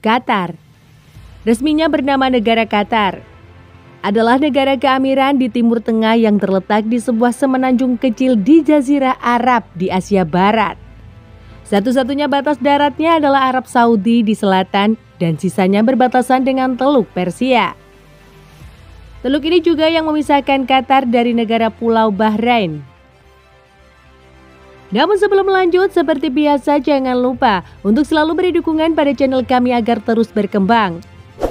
Qatar. Resminya bernama negara Qatar, adalah negara keamiran di Timur Tengah yang terletak di sebuah semenanjung kecil di Jazirah Arab di Asia Barat. Satu-satunya batas daratnya adalah Arab Saudi di selatan dan sisanya berbatasan dengan Teluk Persia. Teluk ini juga yang memisahkan Qatar dari negara Pulau Bahrain. Namun sebelum lanjut, seperti biasa jangan lupa untuk selalu beri dukungan pada channel kami agar terus berkembang.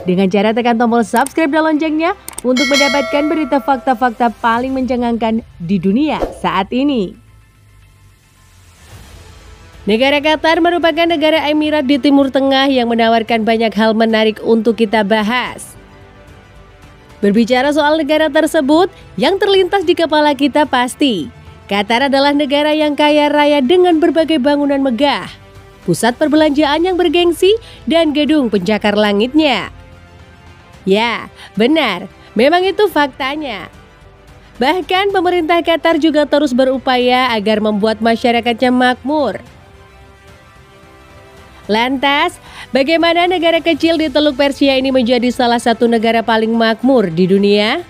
Dengan cara tekan tombol subscribe dan loncengnya untuk mendapatkan berita fakta-fakta paling mencengangkan di dunia saat ini. Negara Qatar merupakan negara Emirat di Timur Tengah yang menawarkan banyak hal menarik untuk kita bahas. Berbicara soal negara tersebut, yang terlintas di kepala kita pasti Qatar adalah negara yang kaya raya dengan berbagai bangunan megah, pusat perbelanjaan yang bergengsi, dan gedung pencakar langitnya. Ya, benar, memang itu faktanya. Bahkan pemerintah Qatar juga terus berupaya agar membuat masyarakatnya makmur. Lantas, bagaimana negara kecil di Teluk Persia ini menjadi salah satu negara paling makmur di dunia?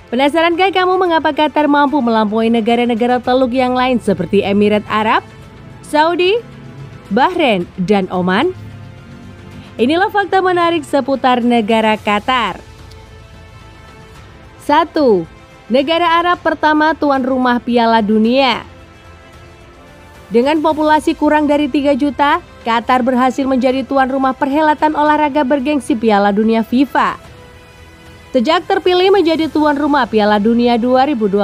Penasarankah kamu mengapa Qatar mampu melampaui negara-negara teluk yang lain seperti Emirat Arab, Saudi, Bahrain, dan Oman? Inilah fakta menarik seputar negara Qatar. 1. Negara Arab pertama tuan rumah Piala Dunia. Dengan populasi kurang dari 3 juta, Qatar berhasil menjadi tuan rumah perhelatan olahraga bergengsi Piala Dunia FIFA. Sejak terpilih menjadi tuan rumah Piala Dunia 2022,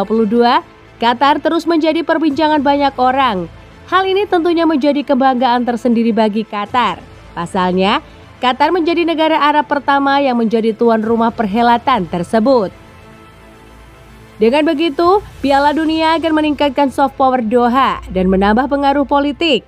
Qatar terus menjadi perbincangan banyak orang. Hal ini tentunya menjadi kebanggaan tersendiri bagi Qatar. Pasalnya, Qatar menjadi negara Arab pertama yang menjadi tuan rumah perhelatan tersebut. Dengan begitu, Piala Dunia akan meningkatkan soft power Doha dan menambah pengaruh politik,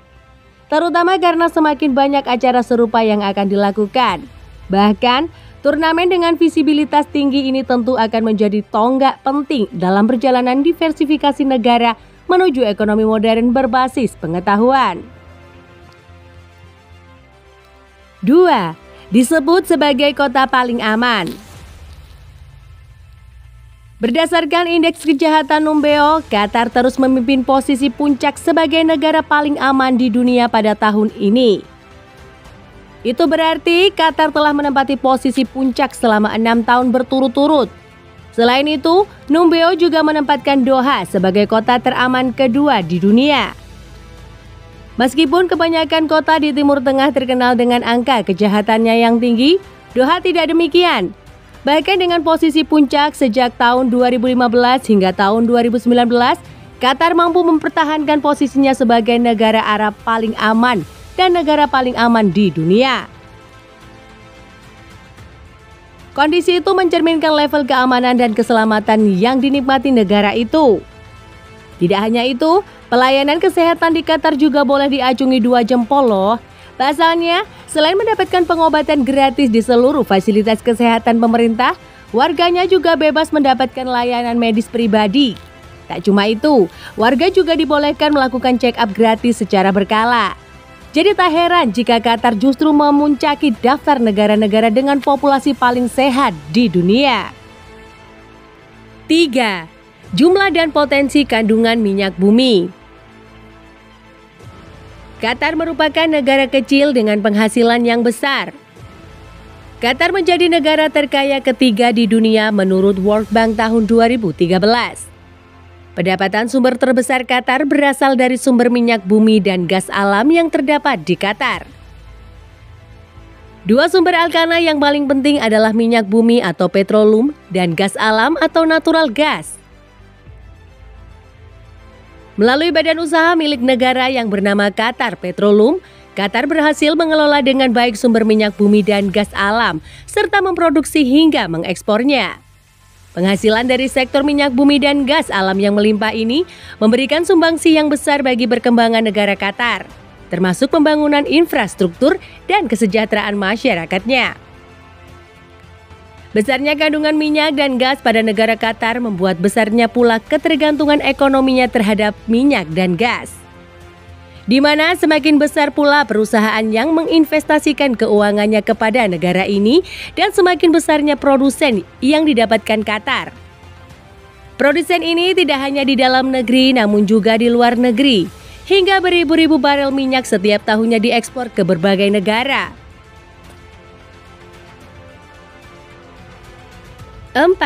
terutama karena semakin banyak acara serupa yang akan dilakukan. Bahkan, turnamen dengan visibilitas tinggi ini tentu akan menjadi tonggak penting dalam perjalanan diversifikasi negara menuju ekonomi modern berbasis pengetahuan. 2. Disebut sebagai kota paling aman. Berdasarkan indeks kejahatan Numbeo, Qatar terus memimpin posisi puncak sebagai negara paling aman di dunia pada tahun ini. Itu berarti Qatar telah menempati posisi puncak selama 6 tahun berturut-turut. Selain itu, Numbeo juga menempatkan Doha sebagai kota teraman kedua di dunia. Meskipun kebanyakan kota di Timur Tengah terkenal dengan angka kejahatannya yang tinggi, Doha tidak demikian. Bahkan dengan posisi puncak sejak tahun 2015 hingga tahun 2019, Qatar mampu mempertahankan posisinya sebagai negara Arab paling aman dan negara paling aman di dunia. Kondisi itu mencerminkan level keamanan dan keselamatan yang dinikmati negara itu. Tidak hanya itu, pelayanan kesehatan di Qatar juga boleh diacungi 2 jempol loh. Pasalnya, selain mendapatkan pengobatan gratis di seluruh fasilitas kesehatan pemerintah, warganya juga bebas mendapatkan layanan medis pribadi. Tak cuma itu, warga juga dibolehkan melakukan check-up gratis secara berkala. Jadi tak heran jika Qatar justru memuncaki daftar negara-negara dengan populasi paling sehat di dunia. 3. Jumlah dan potensi kandungan minyak bumi. Qatar merupakan negara kecil dengan penghasilan yang besar. Qatar menjadi negara terkaya ketiga di dunia menurut World Bank tahun 2013. Pendapatan sumber terbesar Qatar berasal dari sumber minyak bumi dan gas alam yang terdapat di Qatar. 2 sumber alkana yang paling penting adalah minyak bumi atau petroleum dan gas alam atau natural gas. Melalui badan usaha milik negara yang bernama Qatar Petroleum, Qatar berhasil mengelola dengan baik sumber minyak bumi dan gas alam, serta memproduksi hingga mengekspornya. Penghasilan dari sektor minyak bumi dan gas alam yang melimpah ini memberikan sumbangsi yang besar bagi perkembangan negara Qatar, termasuk pembangunan infrastruktur dan kesejahteraan masyarakatnya. Besarnya kandungan minyak dan gas pada negara Qatar membuat besarnya pula ketergantungan ekonominya terhadap minyak dan gas. di mana semakin besar pula perusahaan yang menginvestasikan keuangannya kepada negara ini dan semakin besarnya produsen yang didapatkan Qatar. Produsen ini tidak hanya di dalam negeri namun juga di luar negeri, hingga beribu-ribu barel minyak setiap tahunnya diekspor ke berbagai negara. 4.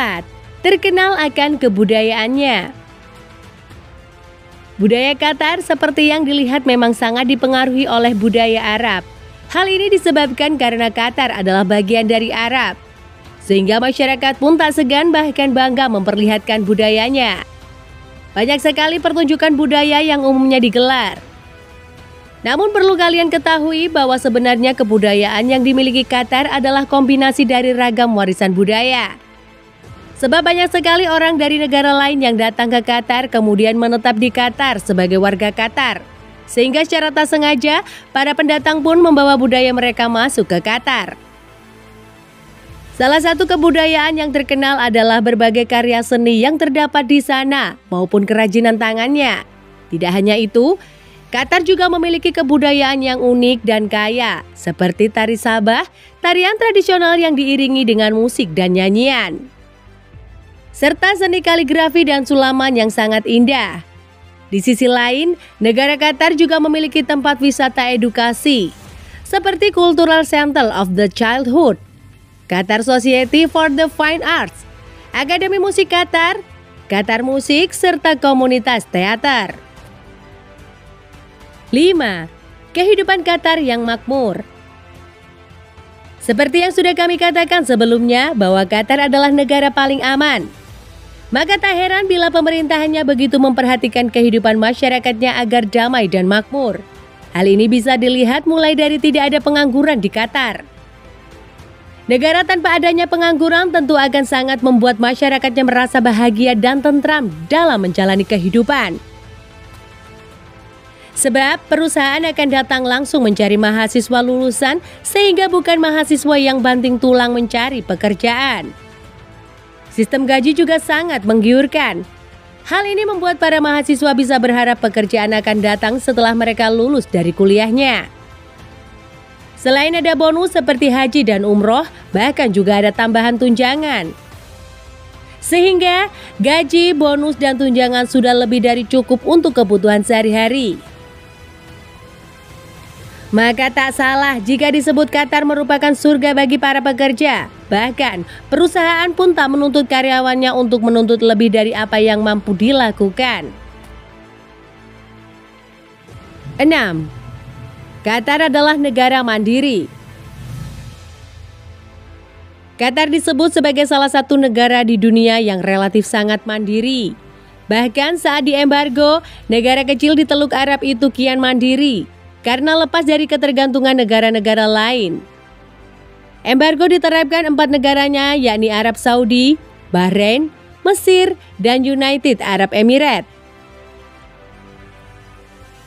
Terkenal akan kebudayaannya. Budaya Qatar seperti yang dilihat memang sangat dipengaruhi oleh budaya Arab. Hal ini disebabkan karena Qatar adalah bagian dari Arab, sehingga masyarakat pun tak segan bahkan bangga memperlihatkan budayanya. Banyak sekali pertunjukan budaya yang umumnya digelar. Namun perlu kalian ketahui bahwa sebenarnya kebudayaan yang dimiliki Qatar adalah kombinasi dari ragam warisan budaya. Sebab banyak sekali orang dari negara lain yang datang ke Qatar kemudian menetap di Qatar sebagai warga Qatar. Sehingga secara tak sengaja, para pendatang pun membawa budaya mereka masuk ke Qatar. Salah satu kebudayaan yang terkenal adalah berbagai karya seni yang terdapat di sana maupun kerajinan tangannya. Tidak hanya itu, Qatar juga memiliki kebudayaan yang unik dan kaya, seperti tari Sabah, tarian tradisional yang diiringi dengan musik dan nyanyian, serta seni kaligrafi dan sulaman yang sangat indah. Di sisi lain, negara Qatar juga memiliki tempat wisata edukasi, seperti Cultural Center of the Childhood, Qatar Society for the Fine Arts, Akademi Musik Qatar, Qatar Musik, serta komunitas teater. 5. Kehidupan Qatar yang makmur. Seperti yang sudah kami katakan sebelumnya bahwa Qatar adalah negara paling aman. Maka tak heran bila pemerintahannya begitu memperhatikan kehidupan masyarakatnya agar damai dan makmur. Hal ini bisa dilihat mulai dari tidak ada pengangguran di Qatar. Negara tanpa adanya pengangguran tentu akan sangat membuat masyarakatnya merasa bahagia dan tentram dalam menjalani kehidupan. Sebab perusahaan akan datang langsung mencari mahasiswa lulusan sehingga bukan mahasiswa yang banting tulang mencari pekerjaan. Sistem gaji juga sangat menggiurkan. Hal ini membuat para mahasiswa bisa berharap pekerjaan akan datang setelah mereka lulus dari kuliahnya. Selain ada bonus seperti haji dan umroh, bahkan juga ada tambahan tunjangan. Sehingga gaji, bonus, dan tunjangan sudah lebih dari cukup untuk kebutuhan sehari-hari. Maka tak salah jika disebut Qatar merupakan surga bagi para pekerja. Bahkan, perusahaan pun tak menuntut karyawannya untuk menuntut lebih dari apa yang mampu dilakukan. 6. Qatar adalah negara mandiri. Qatar disebut sebagai salah satu negara di dunia yang relatif sangat mandiri. Bahkan saat diembargo, negara kecil di Teluk Arab itu kian mandiri karena lepas dari ketergantungan negara-negara lain. Embargo diterapkan 4 negaranya, yakni Arab Saudi, Bahrain, Mesir, dan United Arab Emirates.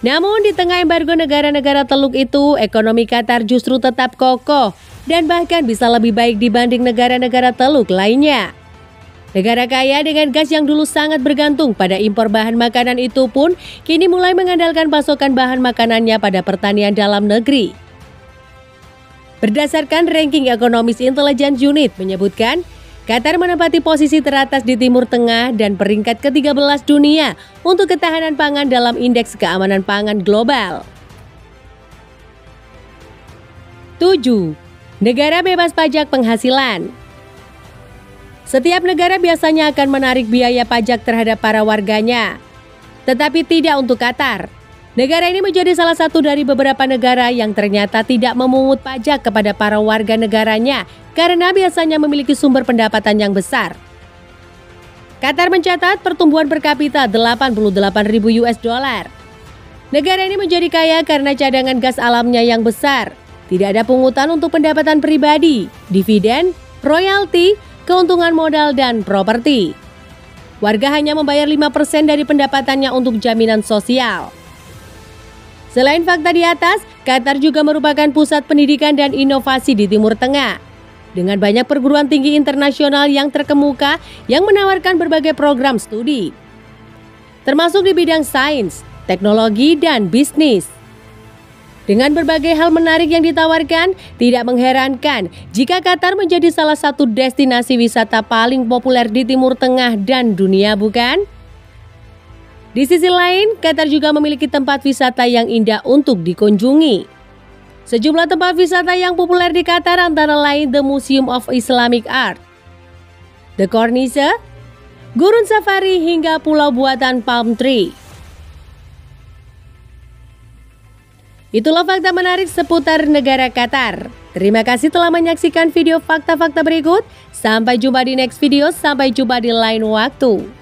Namun di tengah embargo negara-negara Teluk itu, ekonomi Qatar justru tetap kokoh dan bahkan bisa lebih baik dibanding negara-negara Teluk lainnya. Negara kaya dengan gas yang dulu sangat bergantung pada impor bahan makanan itu pun kini mulai mengandalkan pasokan bahan makanannya pada pertanian dalam negeri. Berdasarkan ranking ekonomis Intelligence Unit menyebutkan, Qatar menempati posisi teratas di Timur Tengah dan peringkat ke-13 dunia untuk ketahanan pangan dalam Indeks Keamanan Pangan Global. 7. Negara bebas pajak penghasilan. Setiap negara biasanya akan menarik biaya pajak terhadap para warganya, tetapi tidak untuk Qatar. Negara ini menjadi salah satu dari beberapa negara yang ternyata tidak memungut pajak kepada para warga negaranya karena biasanya memiliki sumber pendapatan yang besar. Qatar mencatat pertumbuhan per kapita 88.000 US dollar. Negara ini menjadi kaya karena cadangan gas alamnya yang besar. Tidak ada pungutan untuk pendapatan pribadi, dividen, royalti, keuntungan modal, dan properti. Warga hanya membayar 5% dari pendapatannya untuk jaminan sosial. Selain fakta di atas, Qatar juga merupakan pusat pendidikan dan inovasi di Timur Tengah. Dengan banyak perguruan tinggi internasional yang terkemuka yang menawarkan berbagai program studi, termasuk di bidang sains, teknologi, dan bisnis. Dengan berbagai hal menarik yang ditawarkan, tidak mengherankan jika Qatar menjadi salah satu destinasi wisata paling populer di Timur Tengah dan dunia, bukan? Di sisi lain, Qatar juga memiliki tempat wisata yang indah untuk dikunjungi. Sejumlah tempat wisata yang populer di Qatar antara lain The Museum of Islamic Art, The Corniche, Gurun Safari hingga pulau buatan Palm Tree. Itulah fakta menarik seputar negara Qatar. Terima kasih telah menyaksikan video fakta-fakta berikut. Sampai jumpa di next video, sampai jumpa di lain waktu.